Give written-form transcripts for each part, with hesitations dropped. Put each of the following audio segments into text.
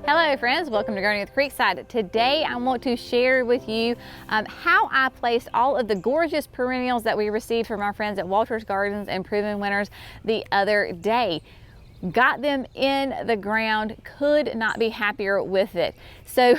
Hello friends, welcome to Gardening with Creekside. Today I want to share with you how I placed all of the gorgeous perennials that we received from our friends at Walter's Gardens and Proven Winners the other day. Got them in the ground, could not be happier with it. So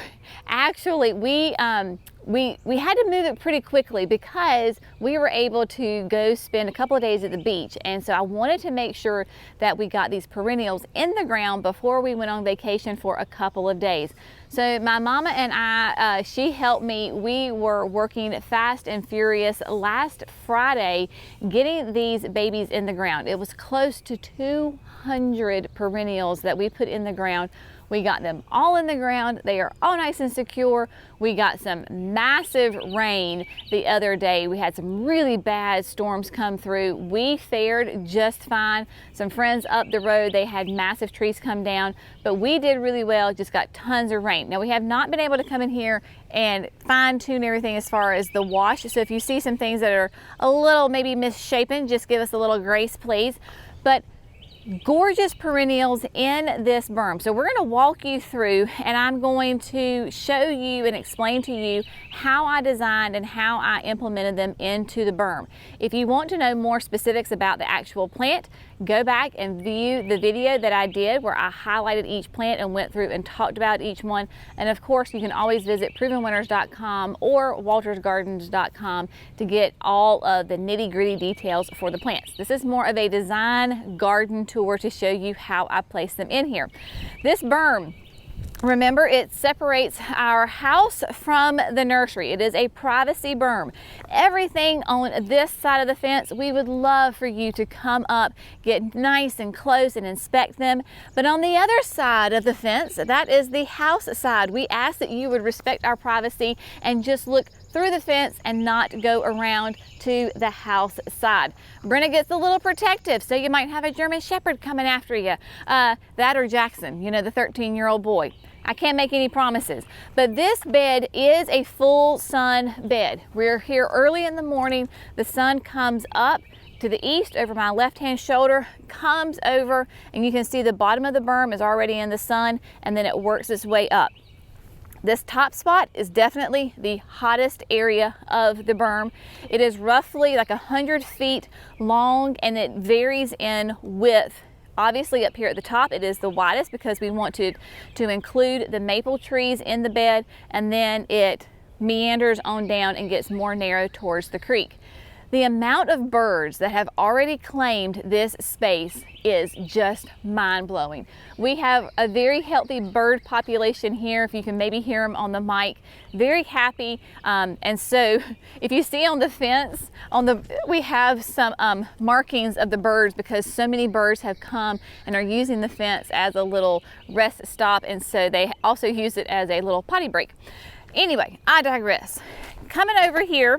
actually we had to move it pretty quickly because we were able to go spend a couple of days at the beach, and so I wanted to make sure that we got these perennials in the ground before we went on vacation for a couple of days. So my mama and I, she helped me. We were working fast and furious last Friday getting these babies in the ground. It was close to 200 perennials that we put in the ground. We got them all in the ground. They are all nice and secure. We got some massive rain the other day. We had some really bad storms come through. We fared just fine. Some friends up the road, they had massive trees come down, but we did really well, just got tons of rain. Now we have not been able to come in here and fine tune everything as far as the wash. So if you see some things that are a little maybe misshapen, just give us a little grace, please. But gorgeous perennials in this berm. So we're going to walk you through, and I'm going to show you and explain to you how I designed and how I implemented them into the berm. If you want to know more specifics about the actual plant, go back and view the video that I did where I highlighted each plant and went through and talked about each one. And of course, you can always visit provenwinners.com or waltersgardens.com to get all of the nitty-gritty details for the plants. This is more of a design garden tour to show you how I place them in here. This berm, remember, it separates our house from the nursery. It is a privacy berm. Everything on this side of the fence, we would love for you to come up, get nice and close and inspect them. But on the other side of the fence, that is the house side, we ask that you would respect our privacy and just look through the fence and not go around to the house side. Brenna gets a little protective, so you might have a German Shepherd coming after you. That or Jackson, you know, the 13-year-old boy. I can't make any promises, but this bed is a full sun bed. We're here early in the morning. The sun comes up to the east over my left-hand shoulder, comes over, and you can see the bottom of the berm is already in the sun, and then it works its way up. This top spot is definitely the hottest area of the berm. It is roughly like 100 feet long, and it varies in width. Obviously up here at the top, it is the widest because we want to include the maple trees in the bed, and then it meanders on down and gets more narrow towards the creek. The amount of birds that have already claimed this space is just mind-blowing. We have a very healthy bird population here, if you can maybe hear them on the mic. Very happy, and so if you see on the fence, we have some markings of the birds because so many birds have come and are using the fence as a little rest stop, and so they also use it as a little potty break. Anyway, I digress. Coming over here,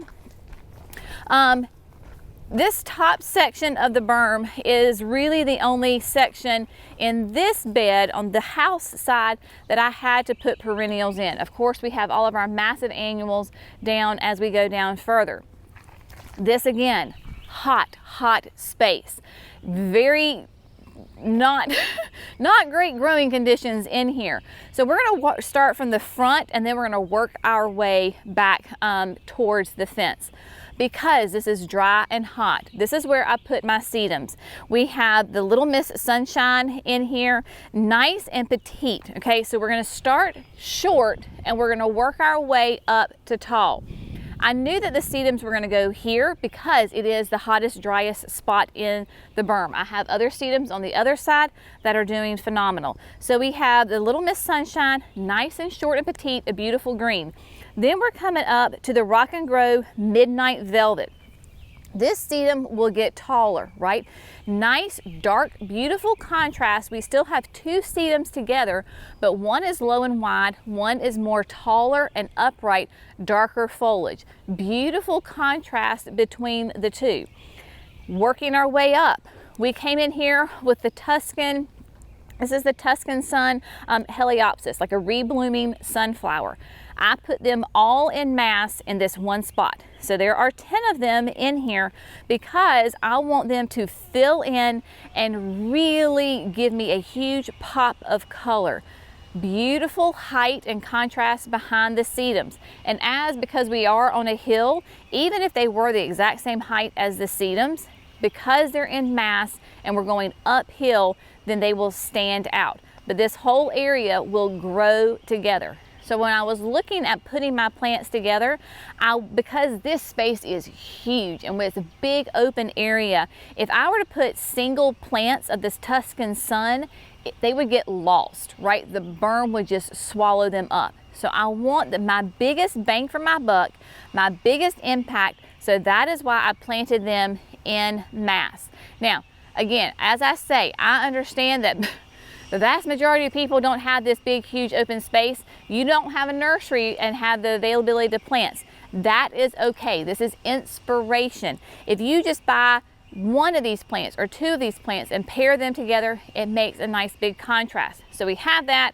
this top section of the berm is really the only section in this bed on the house side that I had to put perennials in. Of course, we have all of our massive annuals down as we go down further. This again, hot space. Very not great growing conditions in here. So we're going to start from the front, and then we're going to work our way back towards the fence. Because this is dry and hot, this is where I put my sedums. We have the Little Miss Sunshine in here, nice and petite. Okay, so we're going to start short and we're going to work our way up to tall. I knew that the sedums were going to go here because it is the hottest, driest spot in the berm. I have other sedums on the other side that are doing phenomenal. So we have the Little Miss Sunshine, nice and short and petite, a beautiful green. Then we're coming up to the Rock and Grow Midnight Velvet. This sedum will get taller, right? Nice, dark, beautiful contrast. We still have two sedums together, but one is low and wide, one is more taller and upright, darker foliage. Beautiful contrast between the two. Working our way up, we came in here with the Tuscan. This is the Tuscan Sun Heliopsis, like a reblooming sunflower. I put them all in mass in this one spot. So there are 10 of them in here because I want them to fill in and really give me a huge pop of color. beautiful height and contrast behind the sedums. And because we are on a hill, even if they were the exact same height as the sedums, because they're in mass and we're going uphill, then they will stand out. But this whole area will grow together. So when I was looking at putting my plants together, because this space is huge and with a big open area, if I were to put single plants of this Tuscan Sun, they would get lost, right? The berm would just swallow them up. So I want my biggest bang for my buck, my biggest impact. So that is why I planted them in mass. Now, again, as I say, I understand that the vast majority of people don't have this big, huge open space. You don't have a nursery and have the availability to plants. That is okay. This is inspiration. If you just buy one of these plants or two of these plants and pair them together, it makes a nice big contrast. So we have that.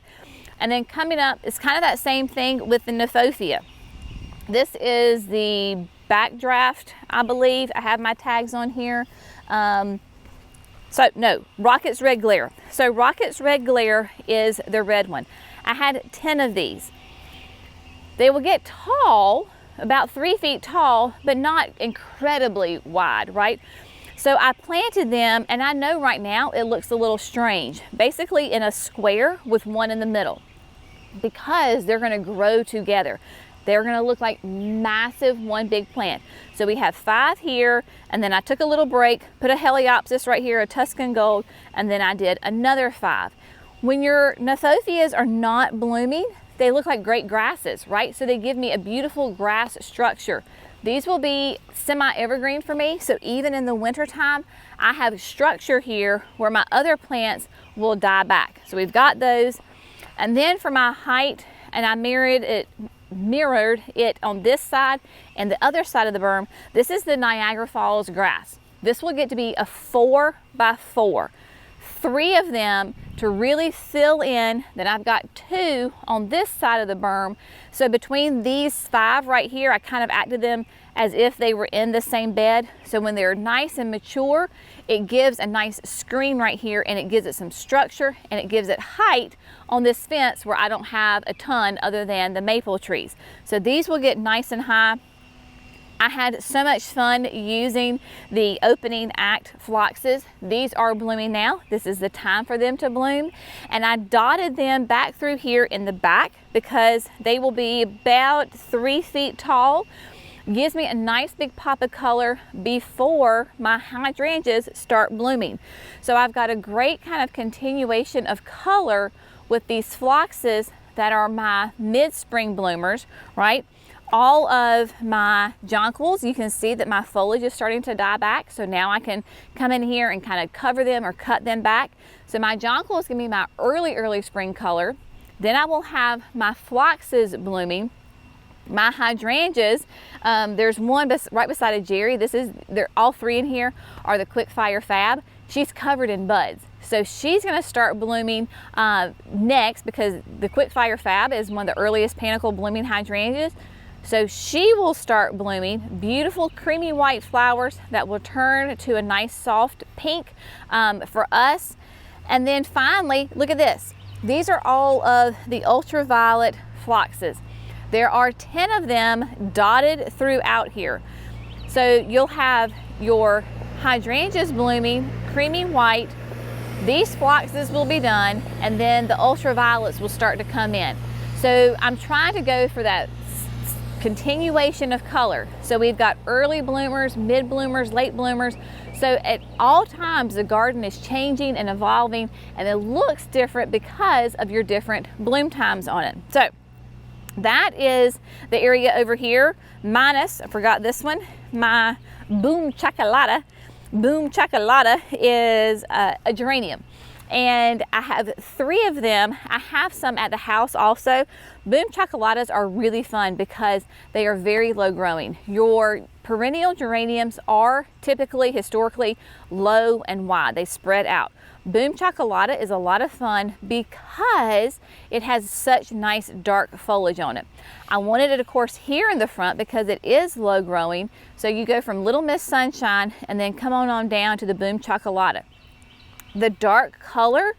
And then coming up, it's kind of that same thing with the Gnophofia. This is the Backdraft, I believe. I have my tags on here. Rocket's Red Glare. So Rocket's Red Glare is the red one. I had 10 of these. They will get tall, about 3 feet tall, but not incredibly wide, right? So I planted them, and I know right now it looks a little strange, basically in a square with one in the middle, because they're gonna grow together. They're gonna look like massive one big plant. So we have 5 here, and then I took a little break, put a Heliopsis right here, a Tuscan Gold, and then I did another 5. When your Gnophophias are not blooming, they look like great grasses, right? So they give me a beautiful grass structure. These will be semi-evergreen for me, so even in the wintertime, I have structure here where my other plants will die back. So we've got those. And then for my height, and I mirrored it on this side and the other side of the berm. This is the Niagara Falls grass. This will get to be a 4 by 4. 3 of them to really fill in. Then I've got 2 on this side of the berm. So between these 5 right here, I kind of acted them as if they were in the same bed. So when they're nice and mature, it gives a nice screen right here, and it gives it some structure, and it gives it height on this fence where I don't have a ton other than the maple trees. So these will get nice and high. I had so much fun using the opening act phloxes. These are blooming now. This is the time for them to bloom. And I dotted them back through here in the back because they will be about 3 feet tall. Gives me a nice big pop of color before my hydrangeas start blooming. So I've got a great kind of continuation of color with these phloxes that are my mid-spring bloomers, right? All of my jonquils, you can see that my foliage is starting to die back. So now I can come in here and kind of cover them or cut them back. So my jonquil is gonna be my early spring color. Then I will have my phloxes blooming. My hydrangeas, there's one right beside a Jerry. They're all 3 in here are the Quickfire Fab. She's covered in buds. So she's gonna start blooming next, because the Quickfire Fab is one of the earliest panicle blooming hydrangeas. So she will start blooming beautiful creamy white flowers that will turn to a nice soft pink for us. And then finally, look at this. These are all of the ultraviolet phloxes. There are 10 of them dotted throughout here. So you'll have your hydrangeas blooming, creamy white. These phloxes will be done, and then the ultraviolets will start to come in. So I'm trying to go for that continuation of color. So we've got early bloomers, mid bloomers, late bloomers. So at all times, the garden is changing and evolving, and it looks different because of your different bloom times on it. So that is the area over here, minus, I forgot this one, my Boom Chocolata. Boom Chocolata is a geranium. And I have 3 of them. I have some at the house also. Boom Chocolatas are really fun because they are very low growing. Your perennial geraniums are typically, historically, low and wide. They spread out. Boom Chocolata is a lot of fun because it has such nice dark foliage on it. I wanted it, of course, here in the front because it is low growing. So you go from Little Miss Sunshine and then come on down to the Boom Chocolata. The dark color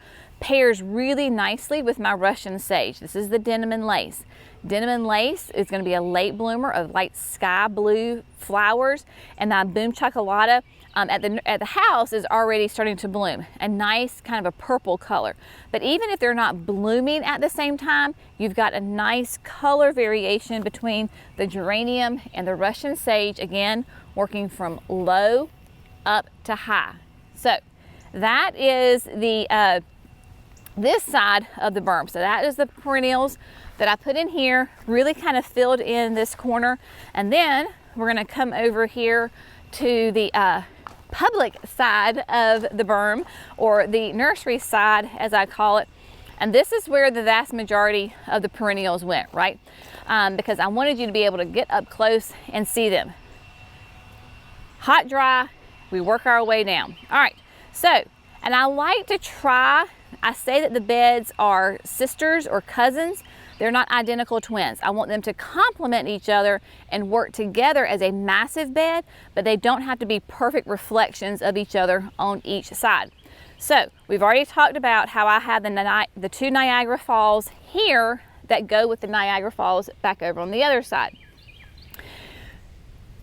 pairs really nicely with my Russian sage. This is the Denim and Lace. Denim and Lace is going to be a late bloomer of light sky blue flowers, and my Boom Chocolata at the house is already starting to bloom, a nice kind of a purple color. But even if they're not blooming at the same time, you've got a nice color variation between the geranium and the Russian sage, again working from low up to high. So that is the this side of the berm. So that is the perennials that I put in here, really kind of filled in this corner. And then we're going to come over here to the public side of the berm, or the nursery side as I call it. And this is where the vast majority of the perennials went, right? Because I wanted you to be able to get up close and see them. Hot, dry, we work our way down. All right, so, and I like to try, I say that the beds are sisters or cousins. They're not identical twins. I want them to complement each other and work together as a massive bed, but they don't have to be perfect reflections of each other on each side. So we've already talked about how I have the two Niagara Falls here that go with the Niagara Falls back over on the other side.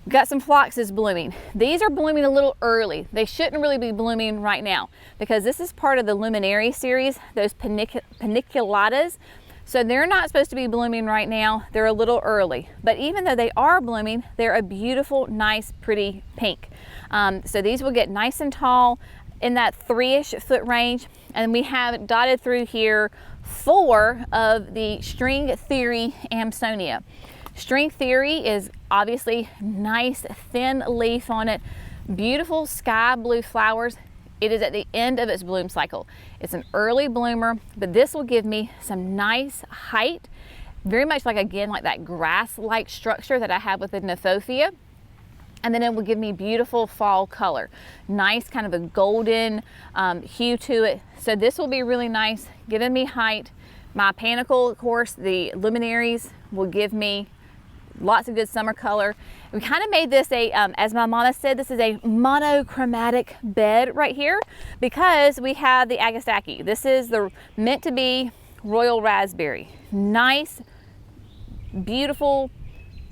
Got some phloxes blooming. These are blooming a little early. They shouldn't really be blooming right now because this is part of the Luminary series, those paniculatas. So they're not supposed to be blooming right now. They're a little early, but even though they are blooming, they're a beautiful, nice, pretty pink. So these will get nice and tall in that 3-ish foot range. And we have dotted through here 4 of the String Theory Amsonia. String Theory is obviously nice, thin leaf on it, beautiful sky blue flowers. It is at the end of its bloom cycle. It's an early bloomer, but this will give me some nice height, very much like, again, like that grass-like structure that I have with the Gnophofia. And then it will give me beautiful fall color. Nice kind of a golden hue to it. So this will be really nice, giving me height. My panicle, of course, the luminaries will give me lots of good summer color. We kind of made this a, as my mama said, this is a monochromatic bed right here because we have the Agastaki. This is the meant to be royal raspberry. Nice, beautiful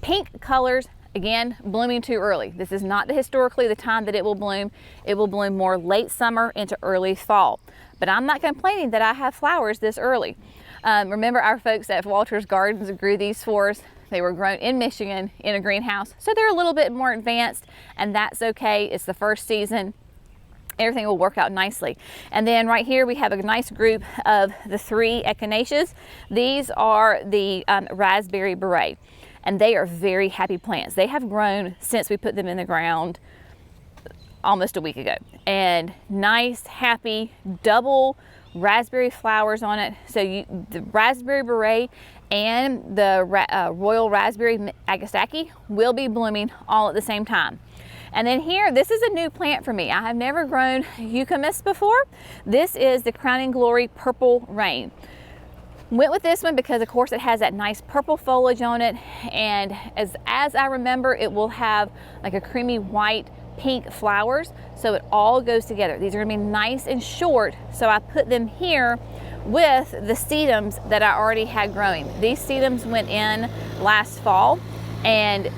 pink colors. Again, blooming too early. This is not historically the time that it will bloom. It will bloom more late summer into early fall. But I'm not complaining that I have flowers this early. Remember our folks at Walters Gardens grew these for us. They were grown in Michigan in a greenhouse, so they're a little bit more advanced, and that's okay. It's the first season. Everything will work out nicely. And then right here we have a nice group of the 3 echinaceas. These are the raspberry beret, and they are very happy plants. They have grown since we put them in the ground almost a week ago. And nice, happy, double raspberry flowers on it. So the raspberry beret and the royal raspberry Agastaki will be blooming all at the same time. And then here, this is a new plant for me. I have never grown eucalyptus before. This is the Crowning Glory Purple Rain. Went with this one because of course it has that nice purple foliage on it, and as I remember, it will have like a creamy white pink flowers, so it all goes together. These are gonna be nice and short, so I put them here with the sedums that I already had growing. These sedums went in last fall and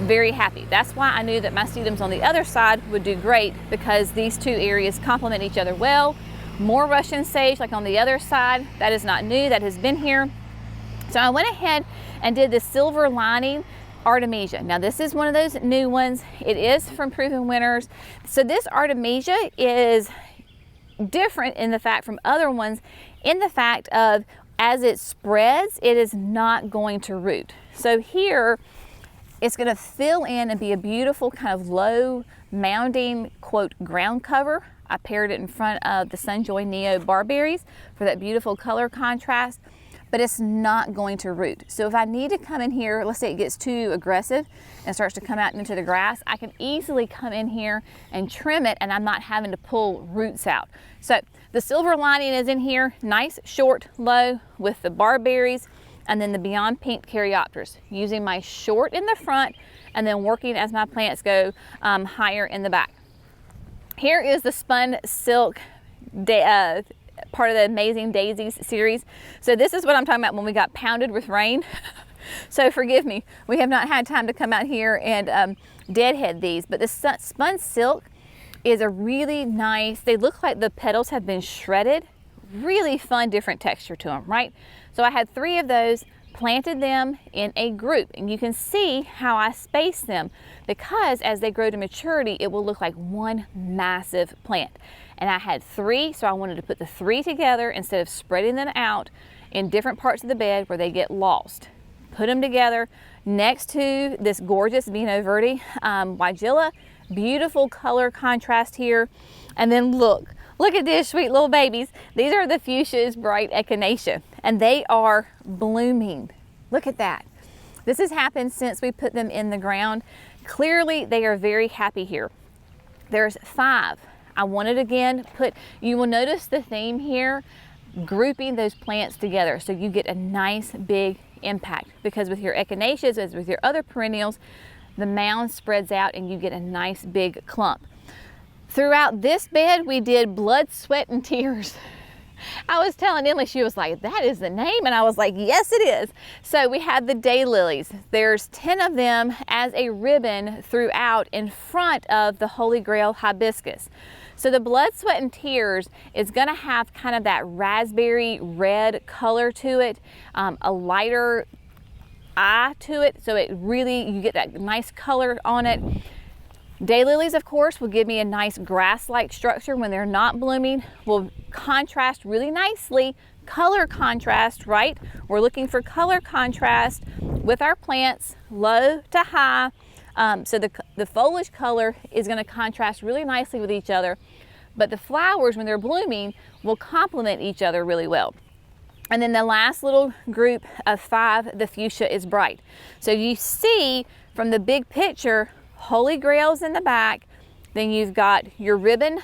very happy. That's why I knew that my sedums on the other side would do great, because these 2 areas complement each other well. More Russian sage like on the other side. That is not new, that has been here. So I went ahead and did the silver lining Artemisia. Now this is one of those new ones. It is from Proven Winners. So this Artemisia is different in the fact from other ones, in the fact of as it spreads, it is not going to root. So here it's going to fill in and be a beautiful kind of low mounding, quote, ground cover. I paired it in front of the Sunjoy Neo barberries for that beautiful color contrast, but it's not going to root. So if I need to come in here, let's say it gets too aggressive and starts to come out into the grass, I can easily come in here and trim it, and I'm not having to pull roots out. So the silver lining is in here, nice, short, low with the barberries, and then the Beyond Pink Caryopteris, using my short in the front and then working as my plants go higher in the back. Here is the spun silk part of the Amazing Daisies series. So this is what I'm talking about when we got pounded with rain. So forgive me, we have not had time to come out here and deadhead these, but the spun silk is a really nice, they look like the petals have been shredded. Really fun, different texture to them, right? So I had 3 of those, planted them in a group, and you can see how I space them, because as they grow to maturity, it will look like one massive plant. And I had 3, so I wanted to put the 3 together instead of spreading them out in different parts of the bed where they get lost. Put them together next to this gorgeous Vino Verde Weigela. Beautiful color contrast here. And then look at these sweet little babies. These are the Fuchsia's Bright Echinacea, and they are blooming. Look at that. This has happened since we put them in the ground. Clearly, they are very happy here. There's 5. I wanted again you will notice the theme here, grouping those plants together so you get a nice big impact, because with your echinaceas, as with your other perennials, the mound spreads out and you get a nice big clump. Throughout this bed, we did blood, sweat, and tears. I was telling Emily, she was like, that is the name? And I was like, yes, it is. So we had the daylilies. There's 10 of them as a ribbon throughout in front of the Holy Grail hibiscus. So the blood, sweat, and tears is gonna have kind of that raspberry red color to it, a lighter eye to it. So it really, you get that nice color on it. Daylilies, of course, will give me a nice grass-like structure when they're not blooming, will contrast really nicely. Color contrast, right? We're looking for color contrast with our plants, low to high. So the foliage color is going to contrast really nicely with each other, but the flowers, when they're blooming, will complement each other really well. And then the last little group of 5, the Fuchsia is Bright. So you see from the big picture, Holy Grails in the back, then you've got your ribbon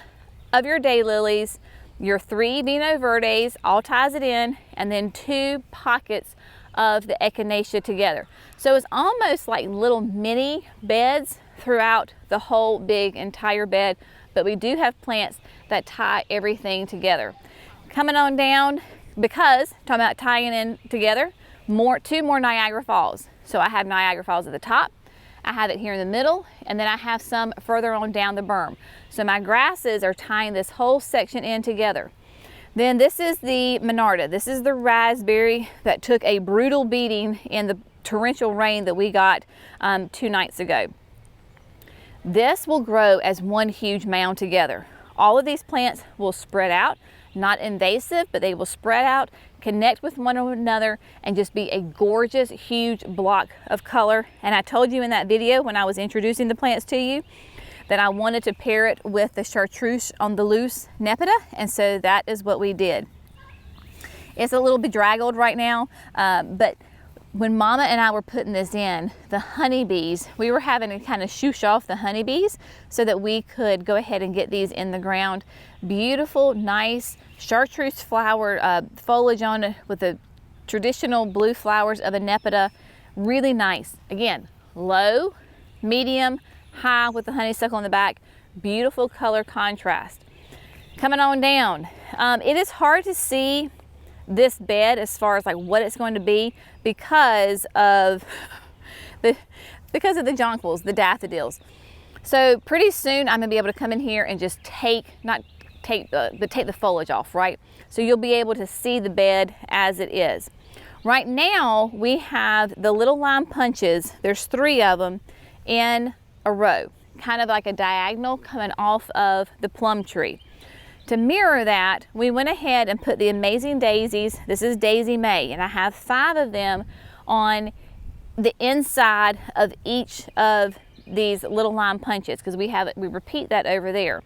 of your daylilies, your 3 Vino Verdes, all ties it in, and then 2 pockets of the echinacea together. So it's almost like little mini beds throughout the whole big entire bed, but we do have plants that tie everything together. Coming on down, because talking about tying in together, 2 more Niagara Falls. So I have Niagara Falls at the top, I have it here in the middle, and then I have some further on down the berm. So my grasses are tying this whole section in together. Then this is the Monarda. This is the raspberry that took a brutal beating in the torrential rain that we got 2 nights ago. This will grow as one huge mound together. All of these plants will spread out, not invasive, but they will spread out, connect with one another, and just be a gorgeous, huge block of color. And I told you in that video when I was introducing the plants to you that I wanted to pair it with the Chartreuse on the Loose Nepeta, and so that is what we did. It's a little bedraggled right now, but when Mama and I were putting this in, the honeybees, we were having to kind of shoosh off the honeybees so that we could go ahead and get these in the ground. Beautiful, nice chartreuse flower foliage on it with the traditional blue flowers of a Nepeta. Really nice. Again, low, medium, high with the honeysuckle in the back. Beautiful color contrast. Coming on down, it is hard to see this bed as far as like what it's going to be because of the jonquils, the daffodils. So pretty soon I'm gonna be able to come in here and just take the foliage off, right? So you'll be able to see the bed as it is. Right now we have the little lime punches. There's 3 of them in a row, kind of like a diagonal coming off of the plum tree. To mirror that, we went ahead and put the Amazing Daisies. This is Daisy May, and I have 5 of them on the inside of each of these little lime punches, because we repeat that over there.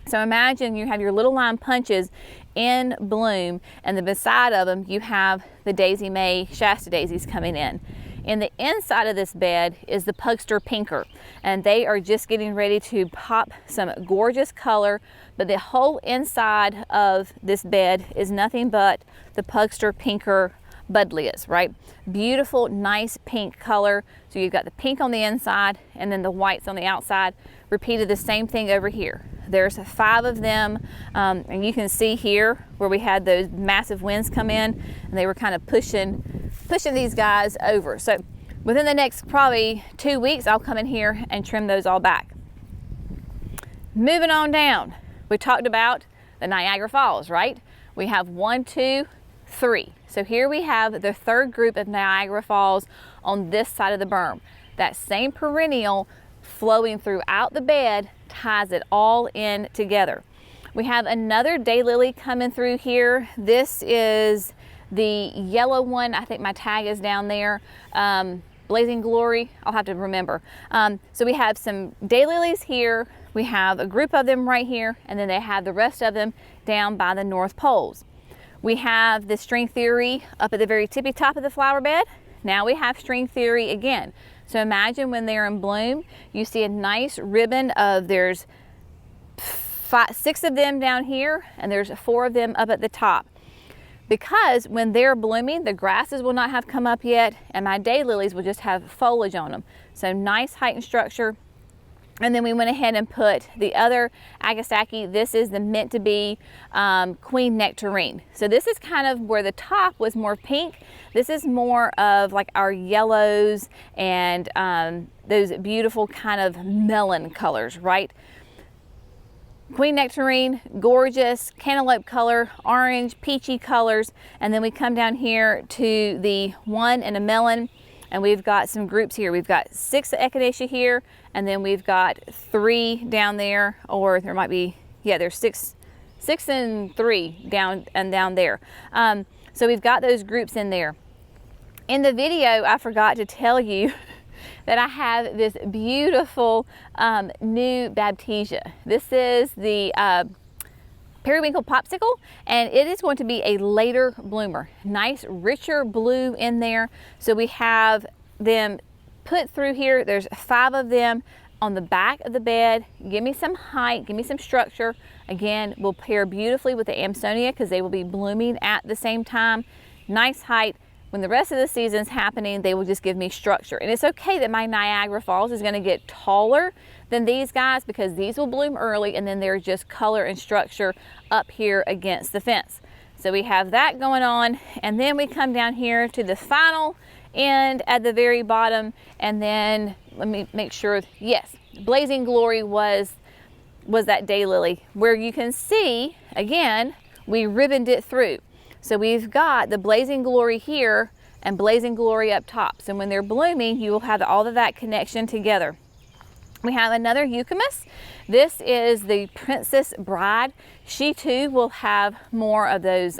So imagine you have your little lime punches in bloom, and the beside of them you have the Daisy May Shasta daisies coming in. In the inside of this bed is the Pugster Pinker, and they are just getting ready to pop some gorgeous color, but the whole inside of this bed is nothing but the Pugster Pinker Buddleias, right? Beautiful, nice pink color. So you've got the pink on the inside and then the whites on the outside. Repeated the same thing over here. There's 5 of them, and you can see here where we had those massive winds come in, and they were kind of pushing these guys over. So within the next probably 2 weeks, I'll come in here and trim those all back. Moving on down, we talked about the Niagara Falls, right? We have 1, 2, 3. So here we have the 3rd group of Niagara Falls on this side of the berm. That same perennial flowing throughout the bed ties it all in together. We have another daylily coming through here. This is the yellow one. I think my tag is down there. Blazing Glory, I'll have to remember. So we have some daylilies here. We have a group of them right here, and then they have the rest of them down by the North Poles. We have the String Theory up at the very tippy top of the flower bed. Now we have String Theory again. So imagine when they're in bloom, you see a nice ribbon of, there's 6 of them down here, and there's 4 of them up at the top. Because when they're blooming, the grasses will not have come up yet, and my daylilies will just have foliage on them. So nice height and structure. And then we went ahead and put the other Agasaki. This is the meant to be Queen Nectarine. So this is kind of where the top was more pink. This is more of like our yellows and those beautiful kind of melon colors, right? Queen Nectarine, gorgeous, cantaloupe color, orange, peachy colors. And then we come down here to the one and a melon. And we've got some groups here. We've got 6 Echinacea here, and then we've got 3 down there, or there might be, yeah, there's 6 and 3 down there. So we've got those groups in there. In the video, I forgot to tell you that I have this beautiful new Baptisia. This is the Periwinkle Popsicle, and it is going to be a later bloomer. Nice richer blue in there. So we have them put through here. There's 5 of them on the back of the bed. Give me some height, give me some structure. Again, will pair beautifully with the Amsonia because they will be blooming at the same time. Nice height. When the rest of the season's happening, they will just give me structure. And it's okay that my Niagara Falls is going to get taller than these guys because these will bloom early, and then they're just color and structure up here against the fence. So we have that going on, and then we come down here to the final end at the very bottom, and then let me make sure, yes, Blazing Glory was that daylily where you can see, again, we ribboned it through. So we've got the Blazing Glory here and Blazing Glory up top. So when they're blooming, you will have all of that connection together. We have another Euchemus. This is the Princess Bride. She too will have more of those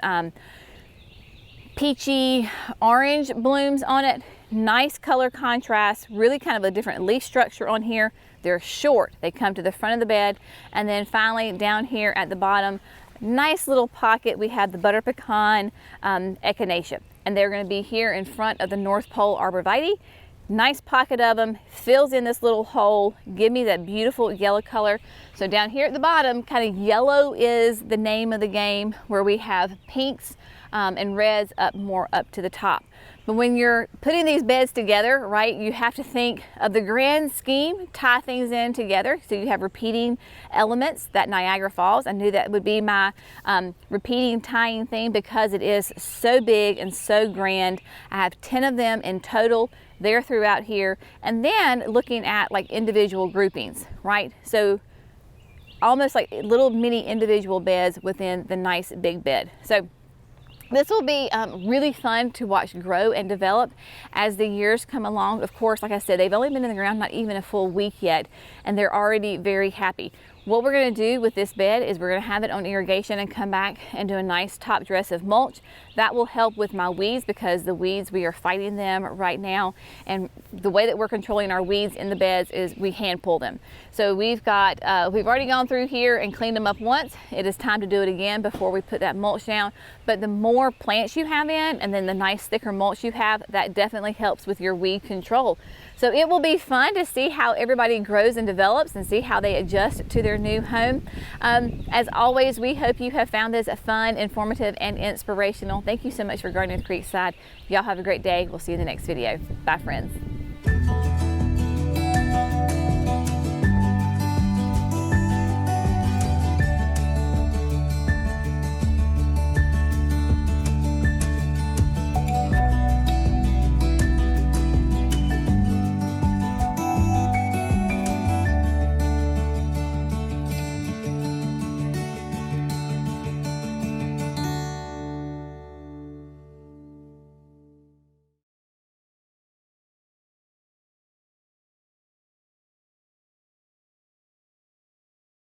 peachy orange blooms on it. Nice color contrast, really kind of a different leaf structure on here. They're short, they come to the front of the bed. And then finally down here at the bottom, nice little pocket, we have the Butter Pecan Echinacea, and they're going to be here in front of the North Pole Arborvitae. Nice pocket of them, fills in this little hole, give me that beautiful yellow color. So down here at the bottom, kind of yellow is the name of the game, where we have pinks and reds more up to the top. But when you're putting these beds together, right, you have to think of the grand scheme, tie things in together. So you have repeating elements. That Niagara Falls, I knew that would be my repeating tying thing because it is so big and so grand. I have 10 of them in total. They're throughout here. And then looking at like individual groupings, right? So almost like little mini individual beds within the nice big bed. So this will be really fun to watch grow and develop as the years come along. Of course, like I said, they've only been in the ground not even a full week yet, and they're already very happy. What we're going to do with this bed is we're going to have it on irrigation and come back and do a nice top dress of mulch. That will help with my weeds because the weeds, we are fighting them right now. And the way that we're controlling our weeds in the beds is we hand pull them. So we've already gone through here and cleaned them up once. It is time to do it again before we put that mulch down. But the more plants you have in and then the nice thicker mulch you have, that definitely helps with your weed control. So it will be fun to see how everybody grows and develops and see how they adjust to their new home. As always, we hope you have found this fun, informative, and inspirational. Thank you so much for gardening with Creekside. Y'all have a great day. We'll see you in the next video. Bye, friends.